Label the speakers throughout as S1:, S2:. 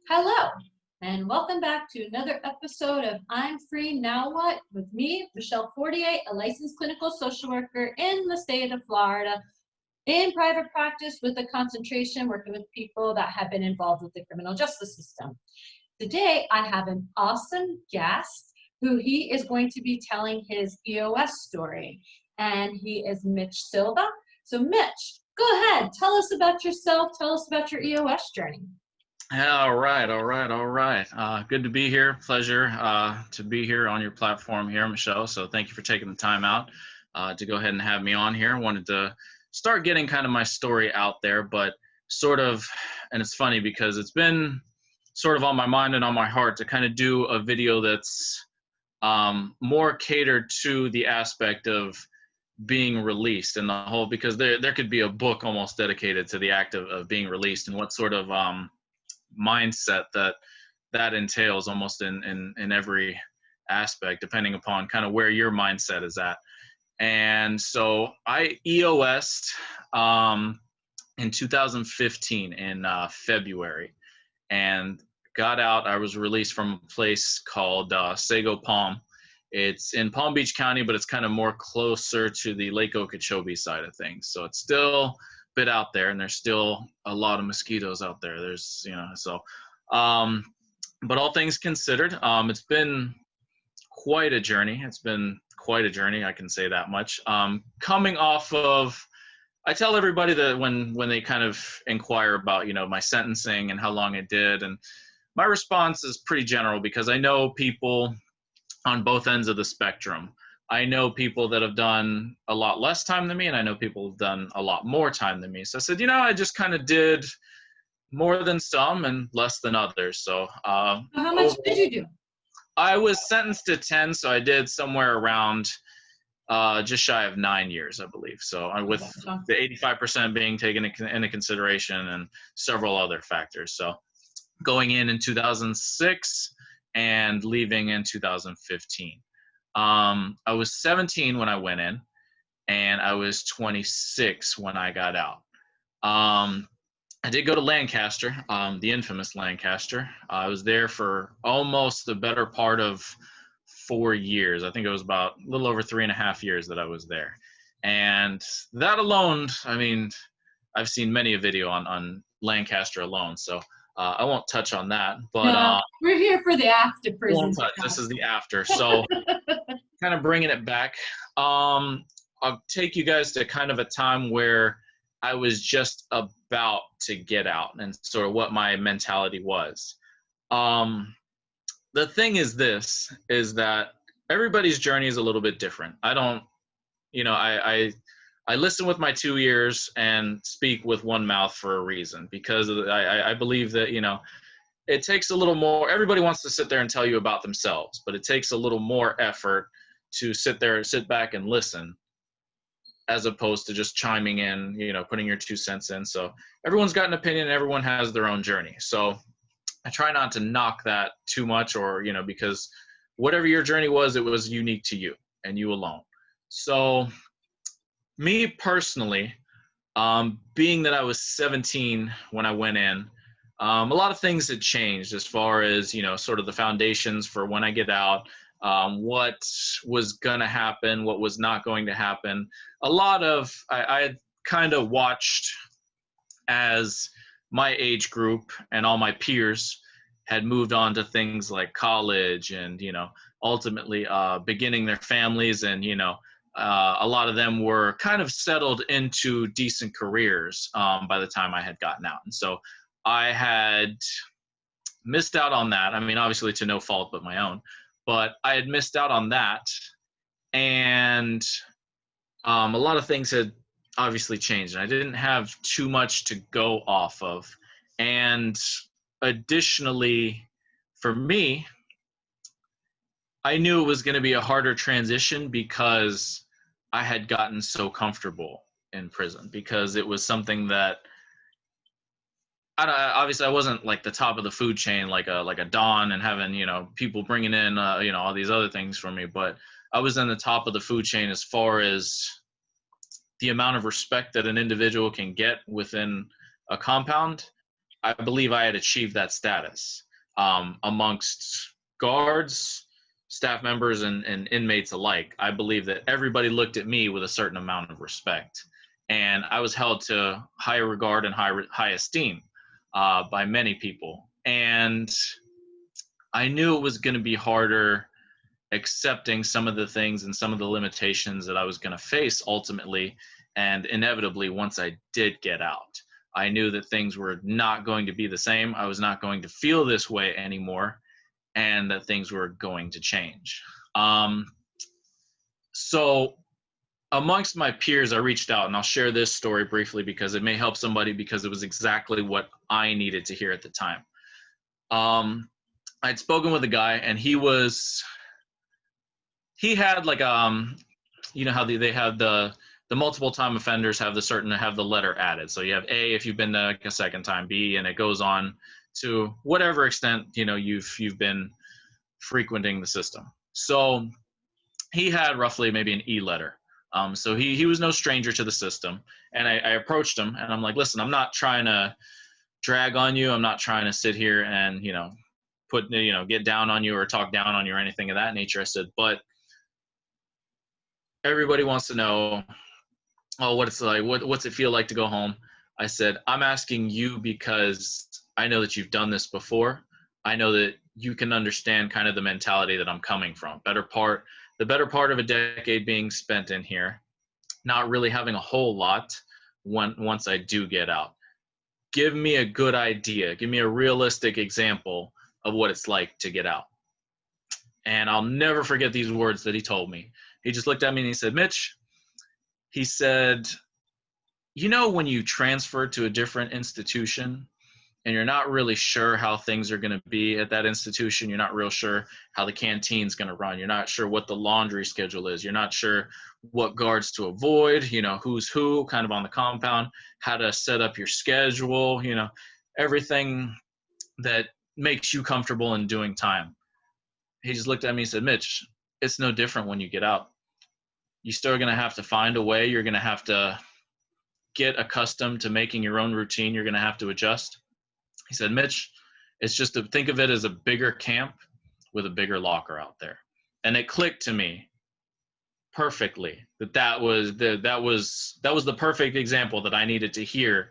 S1: Hello, and welcome back to another episode of I'm Free, Now What? With me, Michelle Fortier, a licensed clinical social worker in the state of Florida, in private practice with a concentration working with people that have been involved with the criminal justice system. Today, I have an awesome guest who he is going to be telling his EOS story, and he is Mitch Silva. So Mitch, go ahead, tell us about yourself, tell us about your EOS journey.
S2: All right. Good to be here. Pleasure to be here on your platform here, Michelle. So thank you for taking the time out to go ahead and have me on here. Wanted to start getting kind of my story out there, but sort of, and it's funny because it's been sort of on my mind and on my heart to kind of do a video that's more catered to the aspect of being released and the whole, because there could be a book almost dedicated to the act of being released and what sort of mindset that entails almost in every aspect, depending upon kind of where your mindset is at. And so I EOS'd in 2015 in February and got out. I was released from a place called Sago Palm. It's in Palm Beach County, but it's kind of more closer to the Lake Okeechobee side of things. So it's still bit out there, and there's still a lot of mosquitoes out there. There's, but all things considered, it's been quite a journey. I can say that much. Coming off of, I tell everybody that when they kind of inquire about, my sentencing and how long it did, and my response is pretty general because I know people on both ends of the spectrum. I know people that have done a lot less time than me, and I know people who've done a lot more time than me. So I said, I just kind of did more than some and less than others. So
S1: How much did you do?
S2: I was sentenced to 10, so I did somewhere around just shy of 9 years, I believe. So with the 85% being taken into consideration and several other factors. So going in 2006 and leaving in 2015. I was 17 when I went in, and I was 26 when I got out. I did go to Lancaster, the infamous Lancaster. I was there for almost the better part of 4 years. I think it was about a little over 3.5 years that I was there. And that alone, I've seen many a video on Lancaster alone, so I won't touch on that. But
S1: no, we're here for the after prison.
S2: This is the after. So kind of bringing it back, I'll take you guys to kind of a time where I was just about to get out and sort of what my mentality was. The thing is that everybody's journey is a little bit different. I don't, I listen with my 2 ears and speak with one mouth for a reason, because I believe that, it takes a little more. Everybody wants to sit there and tell you about themselves, but it takes a little more effort to sit back and listen, as opposed to just chiming in, putting your 2 cents in. So everyone's got an opinion, and everyone has their own journey. So I try not to knock that too much, or, because whatever your journey was, it was unique to you and you alone. So me personally, being that I was 17 when I went in, a lot of things had changed as far as, sort of the foundations for when I get out, what was going to happen, what was not going to happen. I had kind of watched as my age group and all my peers had moved on to things like college and, ultimately beginning their families, and, a lot of them were kind of settled into decent careers by the time I had gotten out. And so I had missed out on that. Obviously to no fault but my own, but I had missed out on that. And a lot of things had obviously changed, and I didn't have too much to go off of. And additionally, for me, I knew it was going to be a harder transition because I had gotten so comfortable in prison, because it was something that obviously I wasn't like the top of the food chain, like a Don, and having, people bringing in, all these other things for me, but I was in the top of the food chain as far as the amount of respect that an individual can get within a compound. I believe I had achieved that status amongst guards, staff members, and inmates alike. I believe that everybody looked at me with a certain amount of respect, and I was held to high regard and high esteem by many people. And I knew it was going to be harder accepting some of the things and some of the limitations that I was going to face ultimately and inevitably once I did get out. I knew that things were not going to be the same. I was not going to feel this way anymore, and that things were going to change. So amongst my peers, I reached out, and I'll share this story briefly because it may help somebody, because it was exactly what I needed to hear at the time. I'd spoken with a guy, and he had like you know how they have the multiple time offenders have the letter added. So you have A if you've been there like a second time, B, and it goes on to whatever extent, you know, you've been frequenting the system. So he had roughly maybe an E letter. So he was no stranger to the system, and I approached him, and I'm like, listen, I'm not trying to drag on you. I'm not trying to sit here and, you know, get down on you or talk down on you or anything of that nature. I said, but everybody wants to know, oh, what it's like, what's it feel like to go home? I said, I'm asking you because I know that you've done this before. I know that you can understand kind of the mentality that I'm coming from. The better part of a decade being spent in here, not really having a whole lot once I do get out. Give me a good idea. Give me a realistic example of what it's like to get out. And I'll never forget these words that he told me. He just looked at me and he said, Mitch, he said, you know, when you transfer to a different institution and you're not really sure how things are going to be at that institution, you're not real sure how the canteen's going to run, you're not sure what the laundry schedule is, you're not sure what guards to avoid, you know, who's who kind of on the compound, how to set up your schedule, you know, everything that makes you comfortable in doing time. He just looked at me and said, Mitch, it's no different when you get out. You're still going to have to find a way. You're going to have to get accustomed to making your own routine. You're going to have to adjust. He said, Mitch, it's just to think of it as a bigger camp with a bigger locker out there. And it clicked to me perfectly that was the perfect example that I needed to hear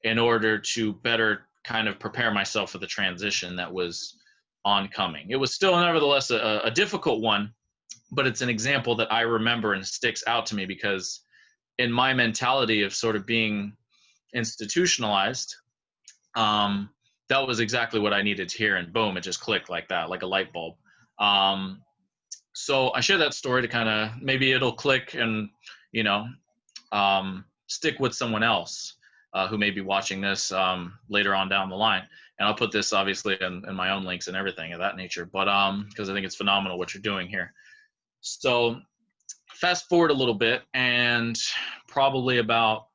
S2: in order to better kind of prepare myself for the transition that was oncoming. It was still nevertheless a difficult one, but it's an example that I remember and sticks out to me because in my mentality of sort of being institutionalized, that was exactly what I needed to hear, and boom, it just clicked like that, like a light bulb. So I share that story to kind of, maybe it'll click and, you know, stick with someone else who may be watching this later on down the line. And I'll put this obviously in my own links and everything of that nature, but because I think it's phenomenal what you're doing here. So fast forward a little bit, and probably about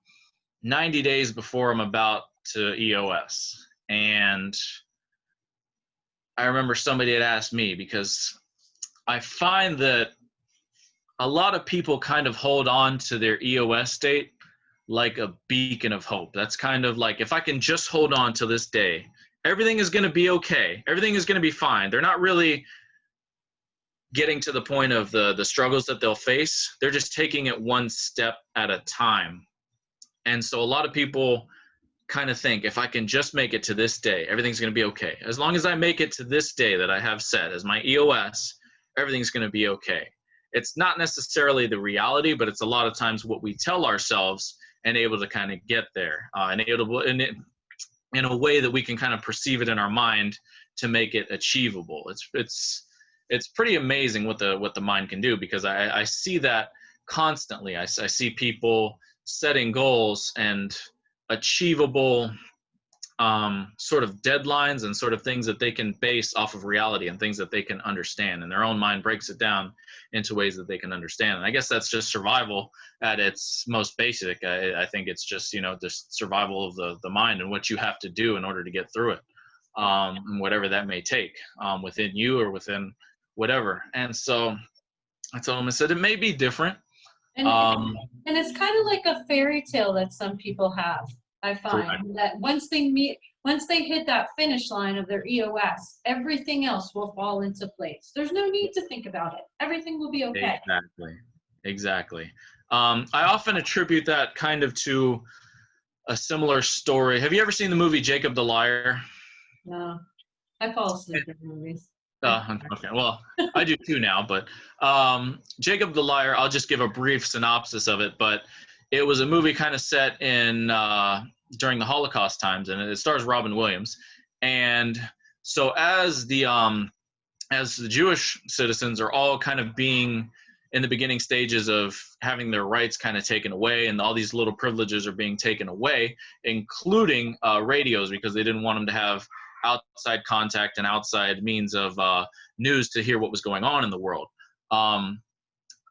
S2: 90 days before I'm about to EOS. And I remember somebody had asked me, because I find that a lot of people kind of hold on to their EOS state like a beacon of hope. That's kind of like, if I can just hold on to this day, everything is going to be okay. Everything is going to be fine. They're not really getting to the point of the struggles that they'll face. They're just taking it one step at a time. And so a lot of people kind of think, if I can just make it to this day, everything's going to be okay. As long as I make it to this day that I have set as my EOS, everything's going to be okay. It's not necessarily the reality, but it's a lot of times what we tell ourselves and able to kind of get there, and able in a way that we can kind of perceive it in our mind to make it achievable. It's pretty amazing what the mind can do, because I see that constantly. I see people setting goals and achievable sort of deadlines and sort of things that they can base off of reality and things that they can understand, and their own mind breaks it down into ways that they can understand. And I guess that's just survival at its most basic. I think it's just, you know, just survival of the mind and what you have to do in order to get through it, and whatever that may take within you or within whatever. And so I told him, I said, it may be different.
S1: And it's kind of like a fairy tale that some people have. I find that once they meet, Once they hit that finish line of their EOS, everything else will fall into place. There's no need to think about it. Everything will be okay.
S2: Exactly. I often attribute that kind of to a similar story. Have you ever seen the movie Jacob the Liar?
S1: No, I fall asleep in movies.
S2: Okay, well, I do too now, but Jacob the Liar, I'll just give a brief synopsis of it, but it was a movie kind of set in during the Holocaust times, and it stars Robin Williams. And so as the Jewish citizens are all kind of being in the beginning stages of having their rights kind of taken away, and all these little privileges are being taken away, including radios, because they didn't want them to have outside contact and outside means of news to hear what was going on in the world.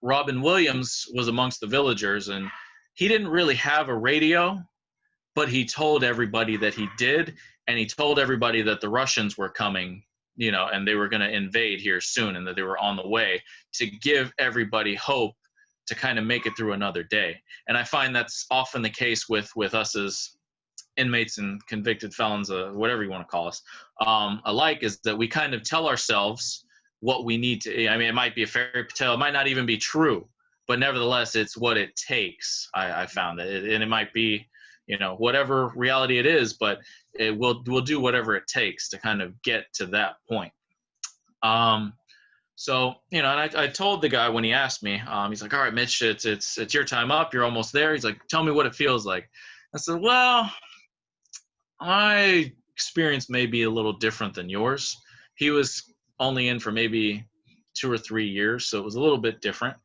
S2: Robin Williams was amongst the villagers, and he didn't really have a radio, but he told everybody that he did, and he told everybody that the Russians were coming, and they were going to invade here soon, and that they were on the way, to give everybody hope to kind of make it through another day. And I find that's often the case with us as inmates and convicted felons, whatever you want to call us, alike, is that we kind of tell ourselves what we need to. I mean, it might be a fairy tale, it might not even be true, but nevertheless, it's what it takes. I found that, and it might be, whatever reality it is, but we'll do whatever it takes to kind of get to that point. So, and I told the guy when he asked me, he's like, all right, Mitch, it's your time up. You're almost there. He's like, tell me what it feels like. I said, well, my experience may be a little different than yours. He was only in for maybe 2 or 3 years, so it was a little bit different.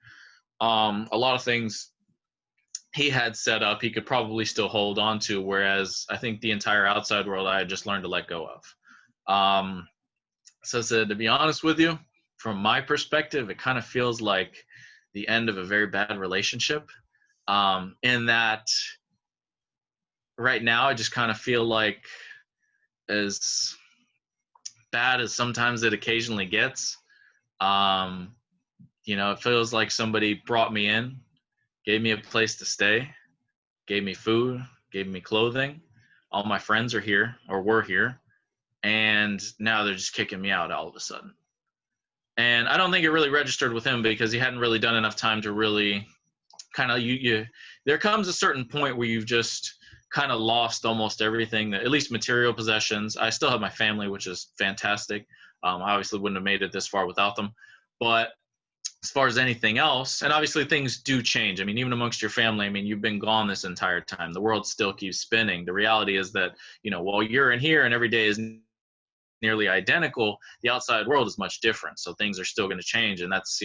S2: A lot of things he had set up, he could probably still hold on to, whereas I think the entire outside world I had just learned to let go of. So I said, to be honest with you, from my perspective, it kind of feels like the end of a very bad relationship, in that right now I just kind of feel like, as bad as sometimes it occasionally gets, it feels like somebody brought me in, gave me a place to stay, gave me food, gave me clothing. All my friends are here, or were here, and now they're just kicking me out all of a sudden. And I don't think it really registered with him, because he hadn't really done enough time to really kind of, there comes a certain point where you've just kind of lost almost everything, at least material possessions. I still have my family, which is fantastic. I obviously wouldn't have made it this far without them. But as far as anything else, and obviously things do change. I mean, even amongst your family, I mean, you've been gone this entire time. The world still keeps spinning. The reality is that, while you're in here and every day is nearly identical, the outside world is much different. So things are still going to change. And that's,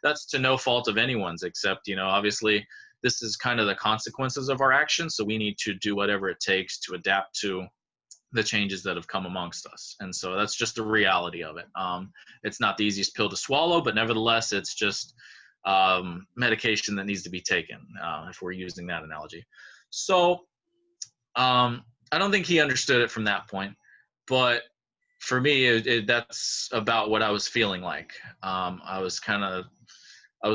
S2: that's to no fault of anyone's, except, obviously this is kind of the consequences of our actions. So we need to do whatever it takes to adapt to the changes that have come amongst us. And so that's just the reality of it. It's not the easiest pill to swallow, but nevertheless, it's just medication that needs to be taken, if we're using that analogy. So I don't think he understood it from that point, but for me, that's about what I was feeling like. I was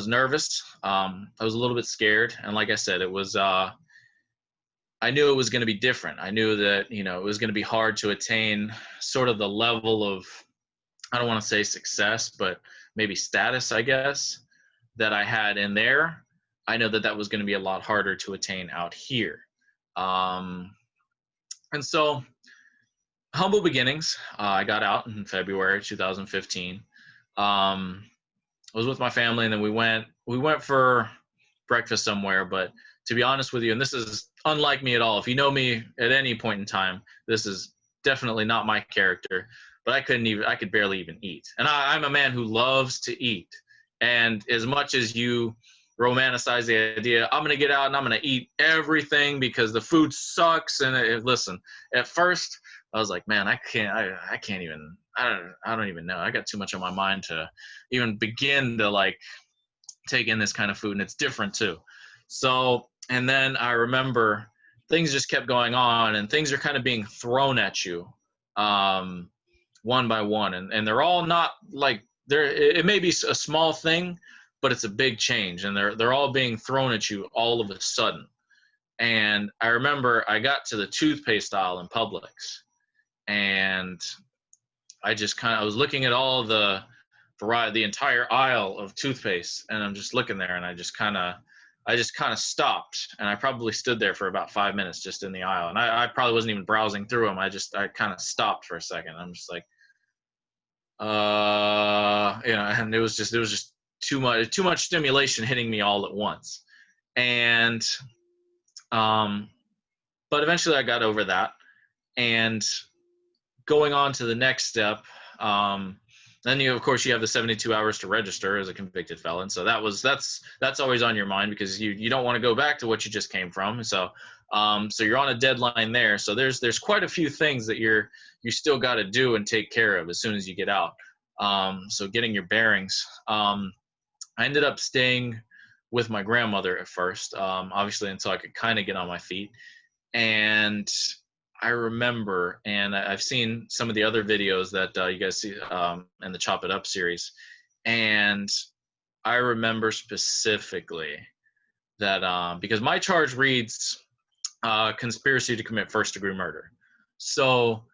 S2: nervous. I was a little bit scared. And like I said, it was, I knew it was going to be different. I knew that, it was going to be hard to attain sort of the level of, I don't want to say success, but maybe status, I guess, that I had in there. I know that that was going to be a lot harder to attain out here. And so, humble beginnings. I got out in February 2015. I was with my family, and then we went for breakfast somewhere. But to be honest with you, and this is unlike me at all, if you know me at any point in time, this is definitely not my character. But I could barely even eat. And I'm a man who loves to eat. And as much as you romanticize the idea, I'm going to get out and I'm going to eat everything because the food sucks. And listen, at first I was like, man, I can't even, I don't even know. I got too much on my mind to even begin to like take in this kind of food. And it's different too. So, and then I remember things just kept going on, and things are kind of being thrown at you, one by one. And they're all not like, it may be a small thing, but it's a big change. And they're all being thrown at you all of a sudden. And I remember I got to the toothpaste aisle in Publix, and I was looking at all the entire aisle of toothpaste, and I'm just looking there, and I just kind of stopped, and I probably stood there for about 5 minutes just in the aisle, and I probably wasn't even browsing through them. I kind of stopped for a second. I'm just like, and it was just too much stimulation hitting me all at once, and but eventually I got over that, and going on to the next step. Then of course you have the 72 hours to register as a convicted felon. So that's always on your mind, because you don't want to go back to what you just came from. So you're on a deadline there. So there's quite a few things that you still got to do and take care of as soon as you get out. So getting your bearings. I ended up staying with my grandmother at first, obviously until I could kind of get on my feet. And I remember, and I've seen some of the other videos that you guys see in the Chop It Up series, and I remember specifically that because my charge reads conspiracy to commit first-degree murder. So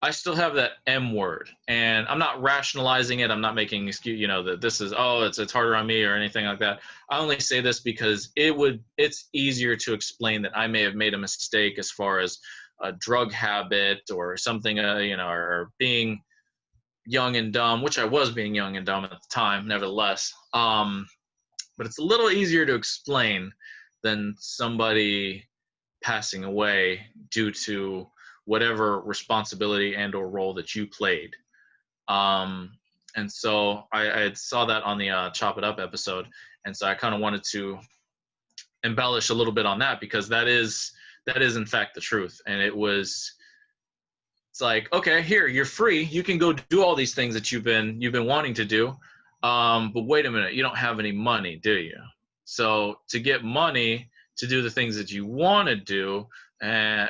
S2: I still have that M word, and I'm not rationalizing it. I'm not making excuse, that this is, it's harder on me or anything like that. I only say this because it's easier to explain that I may have made a mistake as far as a drug habit or something, or being young and dumb, which I was being young and dumb at the time, nevertheless. But it's a little easier to explain than somebody passing away due to whatever responsibility and or role that you played. And so I saw that on the Chop It Up episode. And so I kind of wanted to embellish a little bit on that, because that is in fact the truth. And it's like, okay, here, you're free. You can go do all these things that you've been wanting to do. But wait a minute, you don't have any money, do you? So to get money to do the things that you want to do,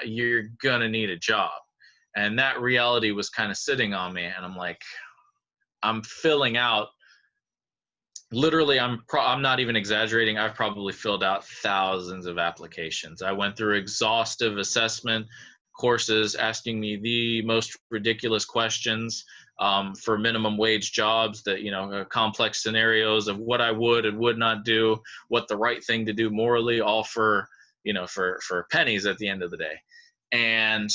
S2: you're gonna need a job. And that reality was kind of sitting on me, and I'm like, I'm filling out, literally, I'm not even exaggerating, I've probably filled out thousands of applications. I went through exhaustive assessment courses asking me the most ridiculous questions for minimum wage jobs, that complex scenarios of what I would and would not do, what the right thing to do morally, all for pennies at the end of the day. And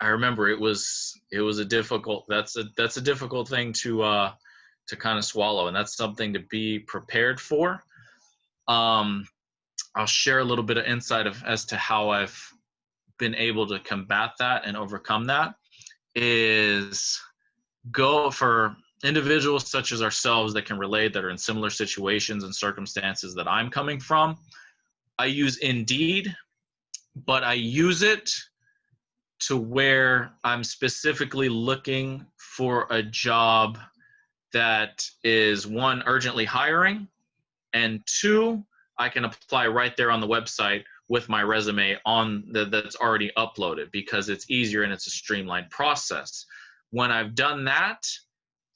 S2: I remember it was a difficult thing to kind of swallow, and that's something to be prepared for. I'll share a little bit of insight as to how I've been able to combat that and overcome that. Is go for individuals such as ourselves that can relate, that are in similar situations and circumstances that I'm coming from. I use Indeed, but I use it to where I'm specifically looking for a job that is, one, urgently hiring, and two, I can apply right there on the website with my resume that's already uploaded, because it's easier and it's a streamlined process. When I've done that,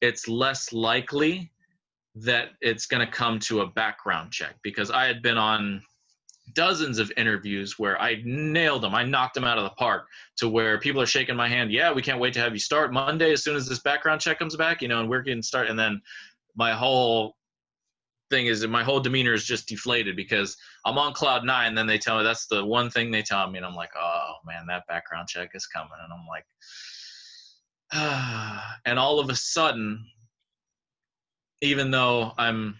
S2: it's less likely that it's going to come to a background check, because I had been on dozens of interviews where I nailed them. I knocked them out of the park, to where people are shaking my hand. Yeah, we can't wait to have you start Monday as soon as this background check comes back, and we're going to start. And then my whole demeanor is just deflated, because I'm on cloud nine. Then they tell me, that's the one thing they tell me, and I'm like, oh man, that background check is coming. And I'm like, and all of a sudden, even though I'm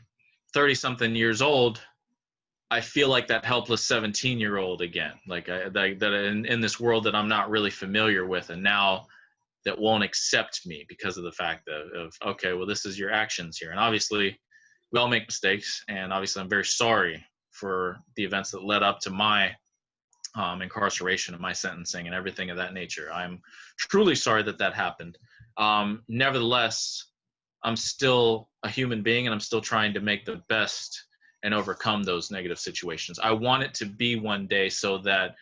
S2: 30 something years old, I feel like that helpless 17-year-old again, like that in this world that I'm not really familiar with, and now that won't accept me because of the fact of okay, well, this is your actions here. And obviously we all make mistakes, and obviously I'm very sorry for the events that led up to my incarceration and my sentencing and everything of that nature. I'm truly sorry that happened. Nevertheless, I'm still a human being, and I'm still trying to make the best and overcome those negative situations. I want it to be one day so that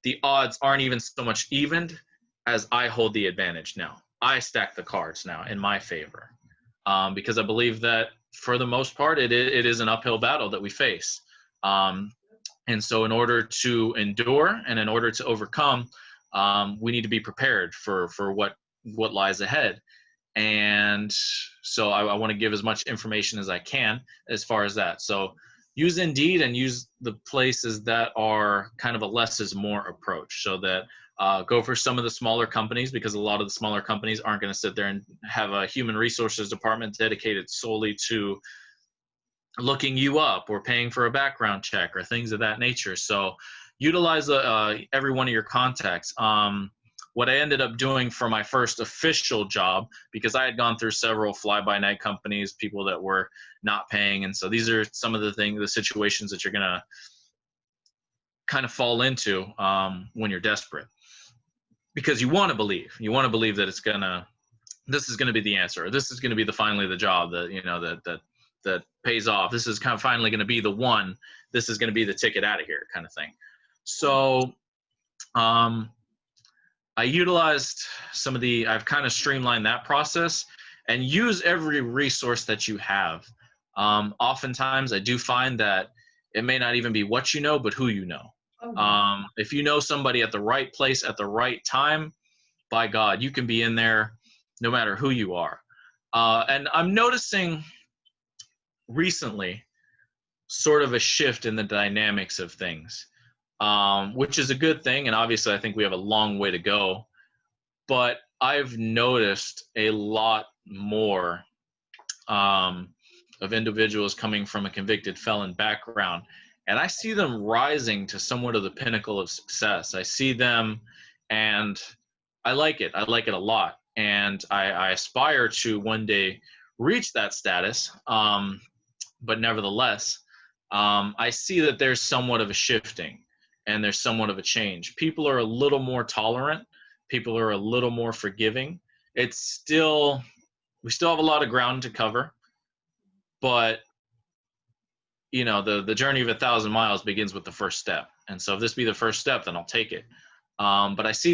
S2: the odds aren't even so much evened as I hold the advantage now. I stack the cards now in my favor, because I believe that for the most part, it is an uphill battle that we face. And so in order to endure and in order to overcome, we need to be prepared for what lies ahead. And so I want to give as much information as I can as far as that. So use Indeed and use the places that are kind of a less is more approach, so that go for some of the smaller companies, because a lot of the smaller companies aren't going to sit there and have a human resources department dedicated solely to looking you up or paying for a background check or things of that nature. So utilize every one of your contacts. What I ended up doing for my first official job, because I had gone through several fly-by-night companies, people that were not paying. And so these are some of the situations that you're going to kind of fall into when you're desperate, because you want to believe that this is going to be the answer. This is going to be finally the job that pays off. This is kind of finally going to be the one. This is going to be the ticket out of here kind of thing. So I utilized I've kind of streamlined that process, and use every resource that you have. Oftentimes I do find that it may not even be what you know, but who you know. Okay. If you know somebody at the right place at the right time, by God, you can be in there no matter who you are. And I'm noticing recently sort of a shift in the dynamics of things, which is a good thing. And obviously I think we have a long way to go, but I've noticed a lot more of individuals coming from a convicted felon background, and I see them rising to somewhat of the pinnacle of success. I see them, and I like it. I like it a lot. And I aspire to one day reach that status. But nevertheless, I see that there's somewhat of a shifting, and there's somewhat of a change. People are a little more tolerant. People are a little more forgiving. We still have a lot of ground to cover, but the journey of 1,000 miles begins with the first step. And so if this be the first step, then I'll take it. But I see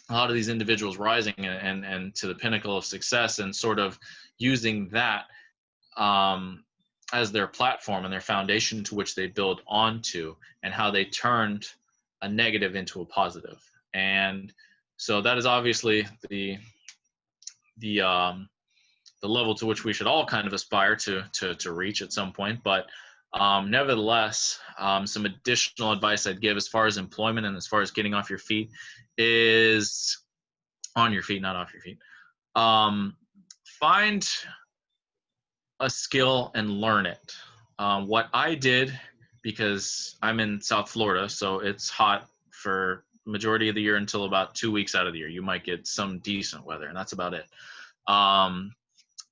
S2: a lot of these individuals rising and to the pinnacle of success, and sort of using that as their platform and their foundation to which they build onto, and how they turned a negative into a positive. And so that is obviously the level to which we should all kind of aspire to reach at some point. But nevertheless, some additional advice I'd give as far as employment and as far as getting off your feet is on your feet, not off your feet. Find a skill and learn it. What I did, because I'm in South Florida, so it's hot for majority of the year until about 2 weeks out of the year. You might get some decent weather, and that's about it.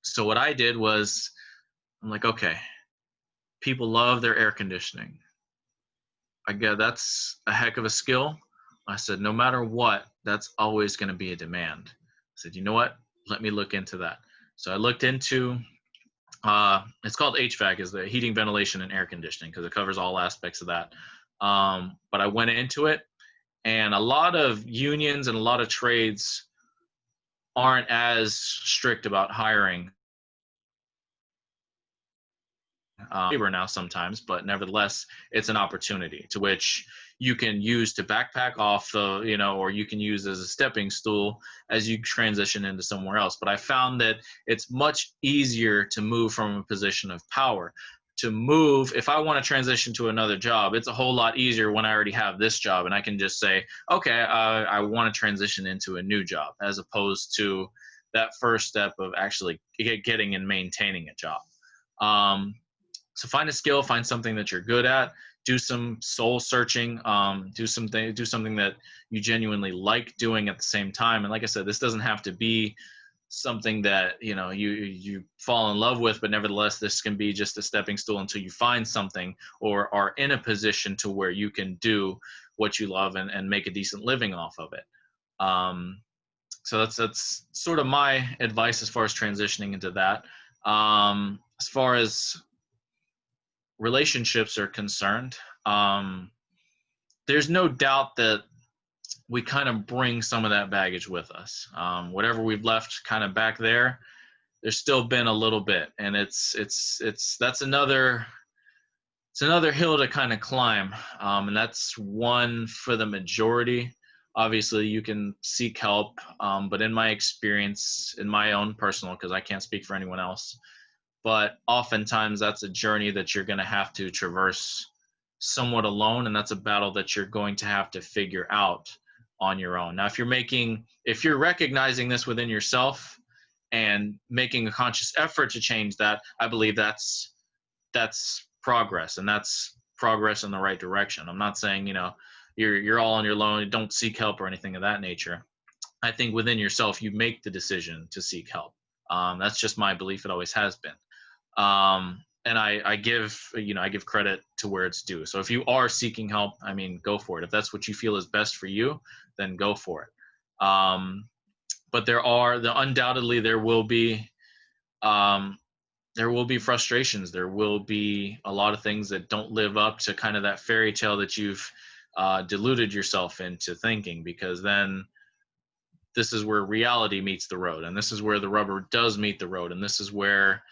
S2: So what I did was, I'm like, okay, people love their air conditioning. I get that's a heck of a skill. I said, no matter what, that's always going to be a demand. I said, you know what? Let me look into that. So I looked into, it's called HVAC, is the heating, ventilation, and air conditioning, because it covers all aspects of that. But I went into it, and a lot of unions and a lot of trades aren't as strict about hiring labor now sometimes, but nevertheless, it's an opportunity to which you can use to backpack off the, or you can use as a stepping stool as you transition into somewhere else. But I found that it's much easier to move from a position of power. To move, if I want to transition to another job, it's a whole lot easier when I already have this job, and I can just say, okay, I want to transition into a new job, as opposed to that first step of actually getting and maintaining a job. So find a skill, find something that you're good at, do some soul searching, do something that you genuinely like doing at the same time. And like I said, this doesn't have to be something that you fall in love with, but nevertheless, this can be just a stepping stool until you find something or are in a position to where you can do what you love and make a decent living off of it. So that's sort of my advice as far as transitioning into that. As far as relationships are concerned, there's no doubt that we kind of bring some of that baggage with us. Whatever we've left kind of back there, there's still been a little bit, and that's another hill to kind of climb. And that's one for the majority obviously you can seek help. But in my experience, in my own personal, because I can't speak for anyone else, but oftentimes that's a journey that you're going to have to traverse somewhat alone, and that's a battle that you're going to have to figure out on your own. Now, if you're recognizing this within yourself and making a conscious effort to change that, I believe that's progress, and that's progress in the right direction. I'm not saying, you're all on your own, don't seek help or anything of that nature. I think within yourself, you make the decision to seek help. That's just my belief. It always has been. And I give credit to where it's due. So if you are seeking help, I mean, go for it. If that's what you feel is best for you, then go for it. But undoubtedly there will be frustrations. There will be a lot of things that don't live up to kind of that fairy tale that you've deluded yourself into thinking, because then this is where reality meets the road, and this is where the rubber does meet the road, and this is where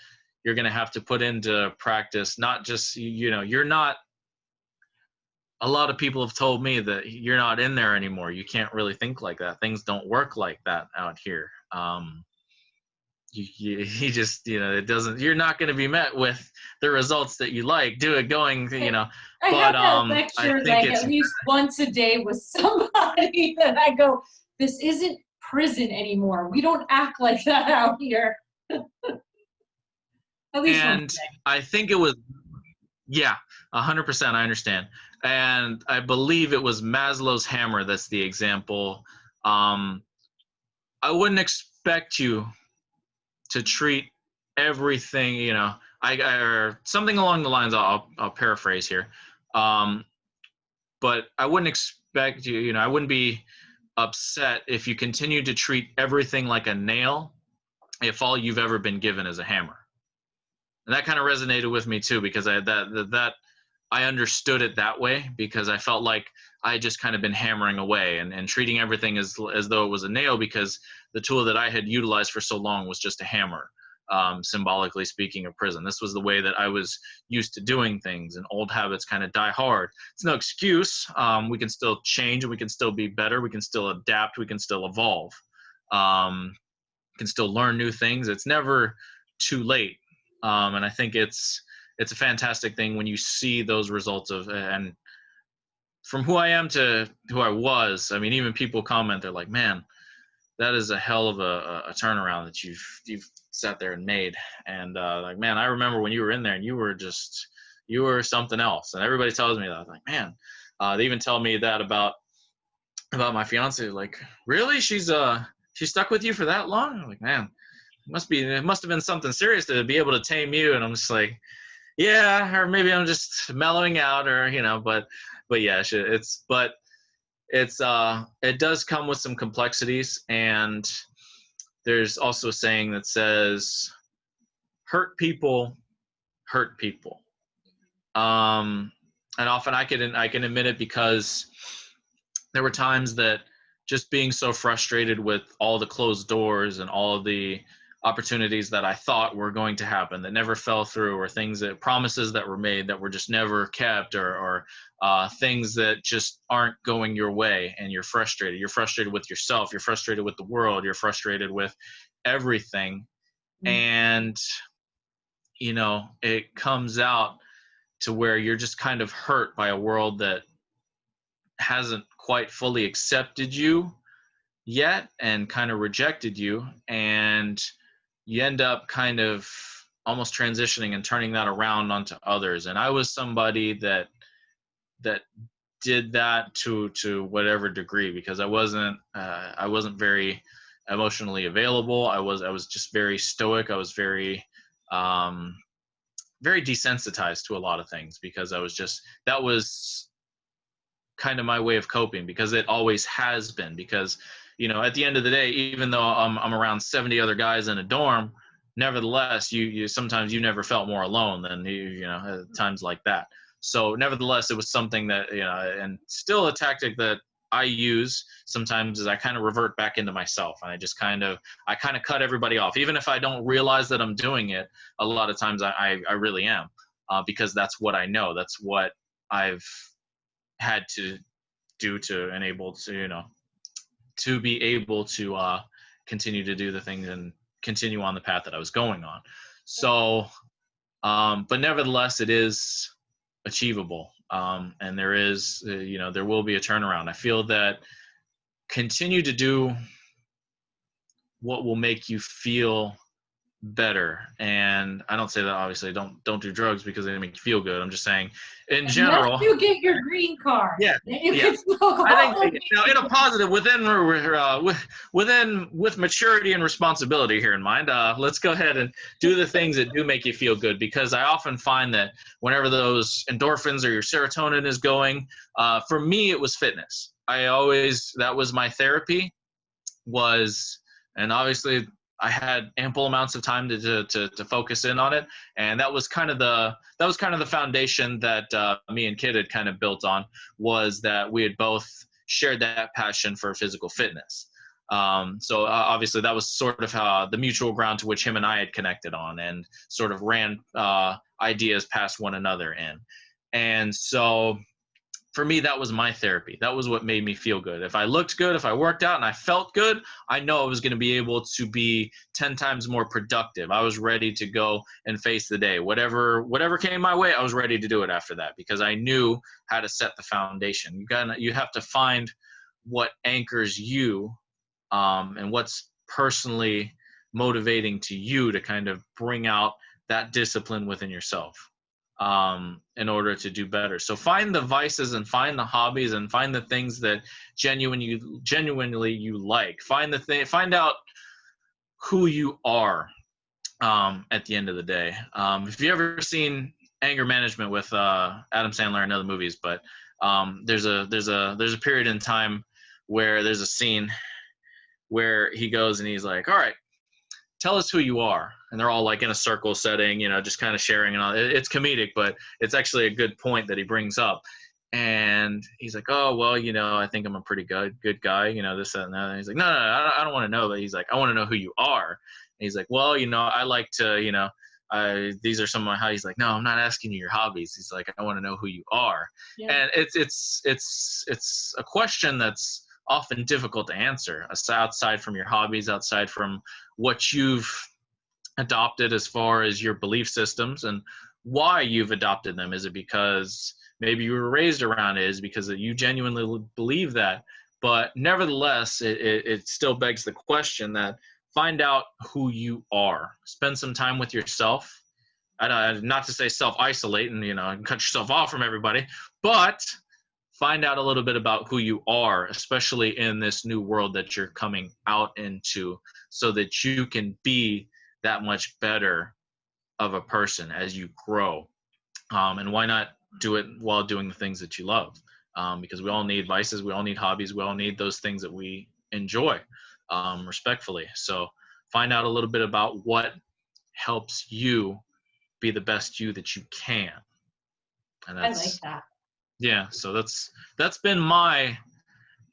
S2: you're going to have to put into practice, not just, you're not, a lot of people have told me that you're not in there anymore. You can't really think like that. Things don't work like that out here. You just, it doesn't, you're not going to be met with the results that you like.
S1: I have that lecture like at least once a day with somebody that I go, this isn't prison anymore. We don't act like that out here. At least
S2: and I think it was, 100%. I understand. And I believe it was Maslow's Hammer. That's the example. I wouldn't expect you to treat everything, or something along the lines, I'll paraphrase here. But I wouldn't expect you, I wouldn't be upset if you continue to treat everything like a nail if all you've ever been given is a hammer. And that kind of resonated with me too, because I understood it that way, because I felt like I had just kind of been hammering away and treating everything as though it was a nail, because the tool that I had utilized for so long was just a hammer, symbolically speaking of prison. This was the way that I was used to doing things, and old habits kind of die hard. It's no excuse. We can still change, and we can still be better. We can still adapt. We can still evolve. We can still learn new things. It's never too late. And I think it's a fantastic thing when you see those results and from who I am to who I was. I mean, even people comment, they're like, man, that is a hell of a turnaround that you've sat there and made. And like, man, I remember when you were in there and you were something else. And everybody tells me that. I'm like, man, they even tell me that about my fiance. Like, really? She stuck with you for that long? I'm like, man, it must have been something serious to be able to tame you. And I'm just like, yeah, or maybe I'm just mellowing out, or but yeah, it does come with some complexities. And there's also a saying that says, hurt people. And often I can admit it, because there were times that just being so frustrated with all the closed doors and all of the opportunities that I thought were going to happen that never fell through, or promises that were made that were just never kept, or things that just aren't going your way, and you're frustrated. You're frustrated with yourself. You're frustrated with the world. You're frustrated with everything. Mm-hmm. And, it comes out to where you're just kind of hurt by a world that hasn't quite fully accepted you yet and kind of rejected you. And you end up kind of almost transitioning and turning that around onto others. And I was somebody that did that to whatever degree, because I wasn't very emotionally available. I was just very stoic. I was very very desensitized to a lot of things, because that was kind of my way of coping, because it always has been. Because at the end of the day, even though I'm around 70 other guys in a dorm, nevertheless, you sometimes you never felt more alone than at times like that. So nevertheless, it was something that, and still a tactic that I use sometimes, is I kind of revert back into myself, and I kind of cut everybody off, even if I don't realize that I'm doing it. A lot of times I really am, because that's what I know. That's what I've had to do to enable to, to be able to continue to do the things and continue on the path that I was going on. So, but nevertheless, it is achievable. And there is, there will be a turnaround. I feel that continue to do what will make you feel better. And I don't say that obviously don't do drugs because they make you feel good. I'm just saying in general.
S1: Unless you get your green card.
S2: Yeah.
S1: Then you
S2: Yeah.
S1: can smoke
S2: I
S1: all
S2: think
S1: of
S2: in a positive with maturity and responsibility here in mind, let's go ahead and do the things that do make you feel good, because I often find that whenever those endorphins or your serotonin is going, for me it was fitness. That was my therapy and obviously I had ample amounts of time to focus in on it, and that was kind of the foundation that me and Kid had kind of built on, was that we had both shared that passion for physical fitness. So obviously that was sort of how the mutual ground to which him and I had connected on, and sort of ran ideas past one another in. And so for me, that was my therapy. That was what made me feel good. If I looked good, if I worked out and I felt good, I know I was going to be able to be 10 times more productive. I was ready to go and face the day. Whatever came my way, I was ready to do it after that, because I knew how to set the foundation. You have to find what anchors you, and what's personally motivating to you to kind of bring out that discipline within yourself. In order to do better. So find the vices and find the hobbies and find the things that genuinely you like. Find out who you are, at the end of the day. If you ever seen Anger Management with Adam Sandler and other movies, but there's a period in time where there's a scene where he goes and he's like, all right, tell us who you are. And they're all like in a circle setting, just kind of sharing and all. It's comedic, but it's actually a good point that he brings up. And he's like, oh, well, I think I'm a pretty good guy, this, that, and that. And he's like, no, I don't want to know. But he's like, I want to know who you are. And he's like, well, I like to, these are some of my hobbies. He's like, no, I'm not asking you your hobbies. He's like, I want to know who you are. Yeah. And it's a question that's often difficult to answer, outside from your hobbies, outside from what you've adopted as far as your belief systems and why you've adopted them. Is it because maybe you were raised around it? Is it because you genuinely believe that? But nevertheless, it still begs the question that find out who you are. Spend some time with yourself. Not to say self-isolate and cut yourself off from everybody, but find out a little bit about who you are, especially in this new world that you're coming out into, so that you can be that much better of a person as you grow. And why not do it while doing the things that you love? Because we all need vices, we all need hobbies, we all need those things that we enjoy, respectfully. So find out a little bit about what helps you be the best you that you can. And
S1: I like that.
S2: Yeah, so that's been my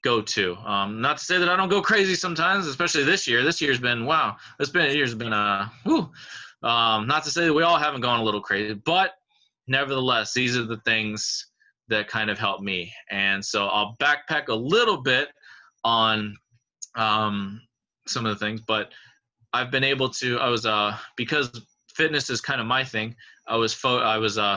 S2: go-to. Not to say that I don't go crazy sometimes, especially this year. This year's been wow. Year's been not to say that we all haven't gone a little crazy, but nevertheless, these are the things that kind of help me. And so I'll backpack a little bit on some of the things, but I've been able to. Because fitness is kind of my thing. I was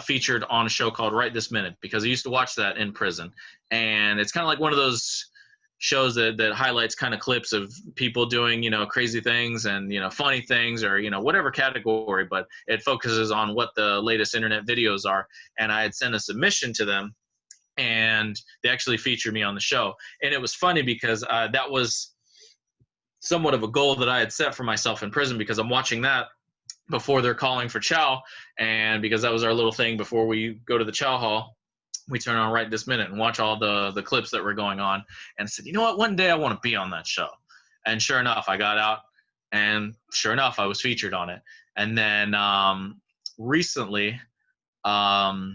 S2: featured on a show called Right This Minute, because I used to watch that in prison, and it's kind of like one of those shows that highlights kind of clips of people doing crazy things and funny things, or whatever category, but it focuses on what the latest internet videos are. And I had sent a submission to them, and they actually featured me on the show. And it was funny because that was somewhat of a goal that I had set for myself in prison, because I'm watching that before they're calling for chow, and because that was our little thing before we go to the chow hall, we turn on Right This Minute and watch all the clips that were going on, and I said, you know what, one day I want to be on that show. And sure enough, I got out, and sure enough, I was featured on it. And then recently I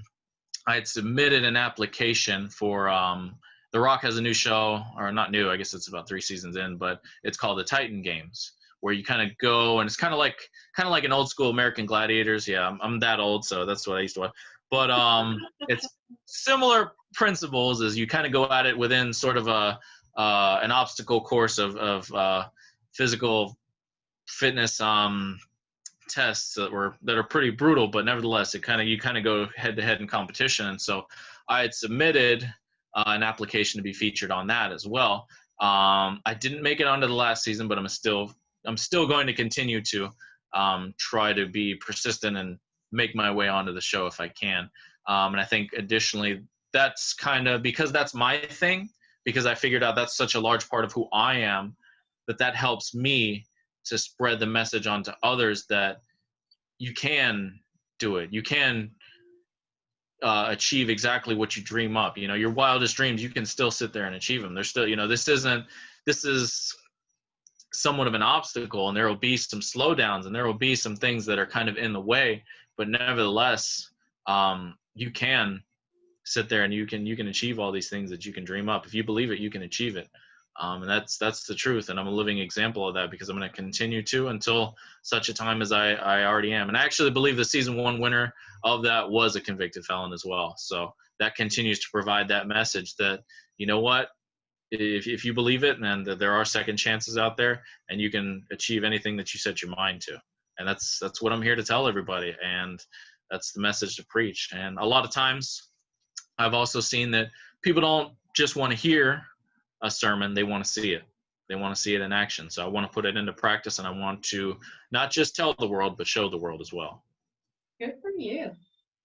S2: had submitted an application for The Rock has a new show, or not new, I guess it's about 3 seasons in, but it's called the Titan Games, where you kind of go, and it's kind of like an old school American Gladiators. Yeah, I'm that old, so that's what I used to watch. But it's similar principles, as you kind of go at it within sort of a an obstacle course of physical fitness tests that are pretty brutal, but nevertheless, you kind of go head to head in competition. And so I had submitted an application to be featured on that as well. I didn't make it onto the last season, but I'm still going to continue to try to be persistent and make my way onto the show if I can. And I think additionally, that's kind of because that's my thing, because I figured out that's such a large part of who I am, that helps me to spread the message onto others that you can do it. You can achieve exactly what you dream up. Your wildest dreams, you can still sit there and achieve them. There's still, this is somewhat of an obstacle, and there will be some slowdowns, and there will be some things that are kind of in the way, but nevertheless, you can sit there and you can achieve all these things that you can dream up. If you believe it, you can achieve it. And that's the truth. And I'm a living example of that, because I'm going to continue to until such a time as I already am. And I actually believe the season 1 winner of that was a convicted felon as well. So that continues to provide that message that, you know what, if you believe it, and that there are second chances out there, and you can achieve anything that you set your mind to. And that's what I'm here to tell everybody. And that's the message to preach. And a lot of times I've also seen that people don't just want to hear a sermon, they want to see it. They want to see it in action. So I want to put it into practice, and I want to not just tell the world, but show the world as well.
S1: Good for you.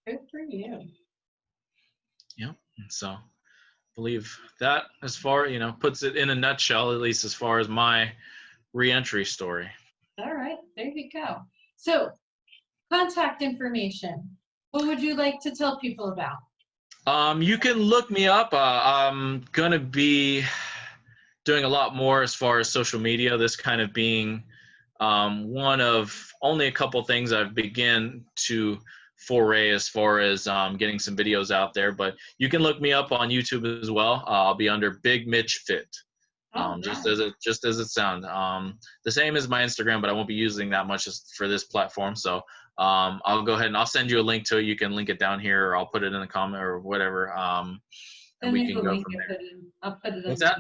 S1: Good for you.
S2: Yep. And so I believe that, as far, puts it in a nutshell, at least as far as my re-entry story.
S1: All right, there you go. So contact information. What would you like to tell people about?
S2: You can look me up. I'm going to be doing a lot more as far as social media, this kind of being one of only a couple things I've begun to foray as far as getting some videos out there. But you can look me up on YouTube as well. I'll be under Big Mitch Fit. Just as it sounds. The same as my Instagram, but I won't be using that much for this platform. So I'll go ahead and I'll send you a link to it. You can link it down here, or I'll put it in the comment or whatever. And we can go from there.
S1: I'll put it.
S2: What's that?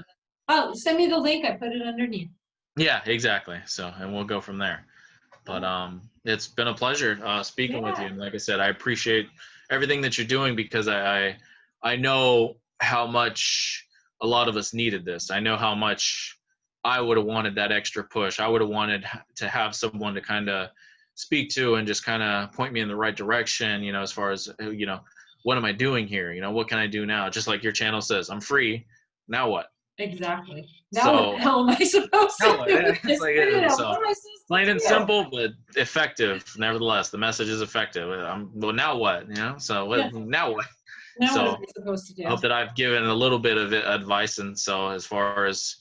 S1: Oh, send me the link. I put it underneath.
S2: Yeah, exactly. So, and we'll go from there. But it's been a pleasure speaking with you. And like I said, I appreciate everything that you're doing, because I know how much a lot of us needed this. I know how much I would have wanted that extra push. I would have wanted to have someone to kind of speak to and just kind of point me in the right direction, as far as, what am I doing here? What can I do now? Just like your channel says, I'm free. Now what?
S1: Exactly. Now what the hell am I supposed to do?
S2: Plain and simple, but effective. Nevertheless, the message is effective. Well, now what? So now what?
S1: Now
S2: so
S1: what are we supposed to do?
S2: I hope that I've given a little bit of advice, and so as far as,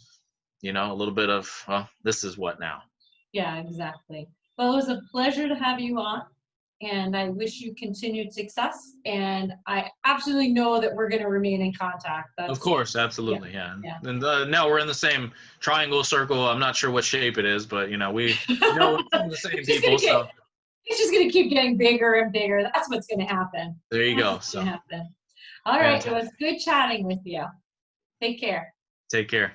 S2: a little bit of, well, this is what now.
S1: Yeah, exactly. Well, it was a pleasure to have you on, and I wish you continued success. And I absolutely know that we're going to remain in contact.
S2: Of course, absolutely, yeah. And now we're in the same triangle, circle. I'm not sure what shape it is, but we know we're the same people. So
S1: it's just going to keep getting bigger and bigger. That's what's going to happen.
S2: There you go. So.
S1: All right, it was good chatting with you. Take care.
S2: Take care.